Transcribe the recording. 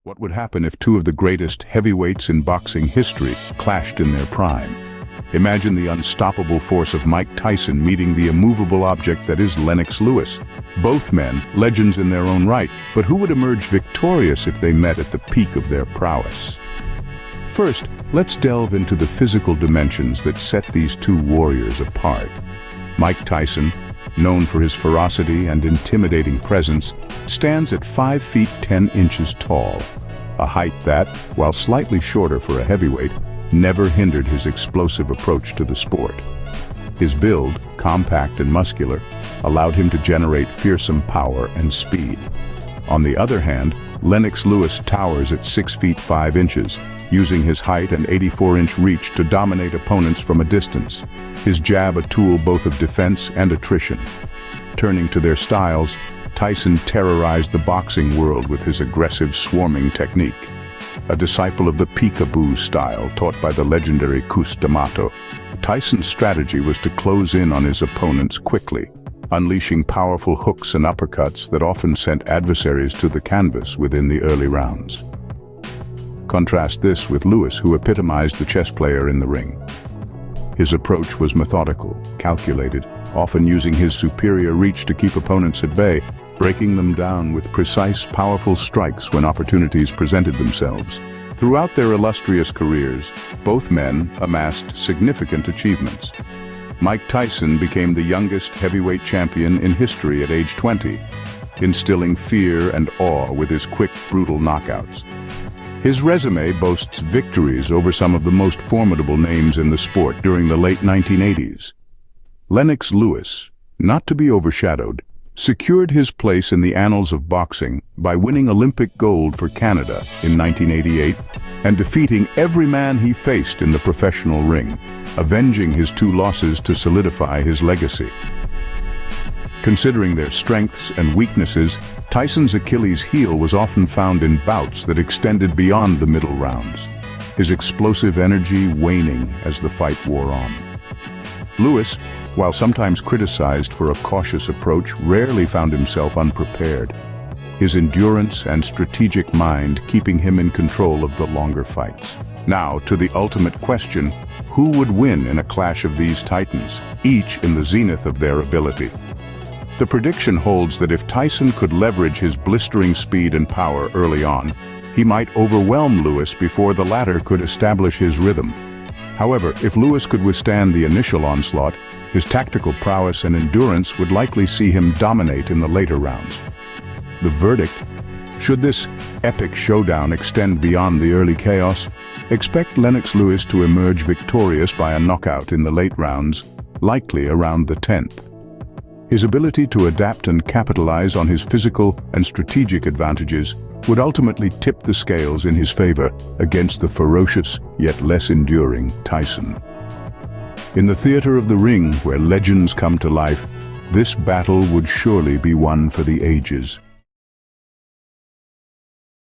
What would happen if two of the greatest heavyweights in boxing history clashed in their prime? Imagine the unstoppable force of Mike Tyson meeting the immovable object that is Lennox Lewis. Both men, legends in their own right, but who would emerge victorious if they met at the peak of their prowess? First, let's delve into the physical dimensions that set these two warriors apart. Mike Tyson, known for his ferocity and intimidating presence, stands at 5 feet 10 inches tall, a height that, while slightly shorter for a heavyweight, never hindered his explosive approach to the sport. His build, compact and muscular, allowed him to generate fearsome power and speed. On the other hand, Lennox Lewis towers at 6 feet 5 inches, using his height and 84-inch reach to dominate opponents from a distance, his jab a tool both of defense and attrition. Turning to their styles, Tyson terrorized the boxing world with his aggressive swarming technique. A disciple of the peekaboo style taught by the legendary Cus D'Amato, Tyson's strategy was to close in on his opponents quickly, unleashing powerful hooks and uppercuts that often sent adversaries to the canvas within the early rounds. Contrast this with Lewis, who epitomized the chess player in the ring. His approach was methodical, calculated, often using his superior reach to keep opponents at bay, breaking them down with precise, powerful strikes when opportunities presented themselves. Throughout their illustrious careers, both men amassed significant achievements. Mike Tyson became the youngest heavyweight champion in history at age 20, instilling fear and awe with his quick, brutal knockouts. His resume boasts victories over some of the most formidable names in the sport during the late 1980s. Lennox Lewis, not to be overshadowed, secured his place in the annals of boxing by winning Olympic gold for Canada in 1988 and defeating every man he faced in the professional ring, avenging his 2 losses to solidify his legacy. Considering their strengths and weaknesses, Tyson's Achilles heel was often found in bouts that extended beyond the middle rounds, his explosive energy waning as the fight wore on. Lewis, while sometimes criticized for a cautious approach, rarely found himself unprepared, his endurance and strategic mind keeping him in control of the longer fights. Now, to the ultimate question, who would win in a clash of these titans, each in the zenith of their ability? The prediction holds that if Tyson could leverage his blistering speed and power early on, he might overwhelm Lewis before the latter could establish his rhythm. However, if Lewis could withstand the initial onslaught, his tactical prowess and endurance would likely see him dominate in the later rounds. The verdict? Should this epic showdown extend beyond the early chaos, expect Lennox Lewis to emerge victorious by a knockout in the late rounds, likely around the 10th. His ability to adapt and capitalize on his physical and strategic advantages would ultimately tip the scales in his favor against the ferocious yet less enduring Tyson. In the theater of the ring, where legends come to life, this battle would surely be one for the ages.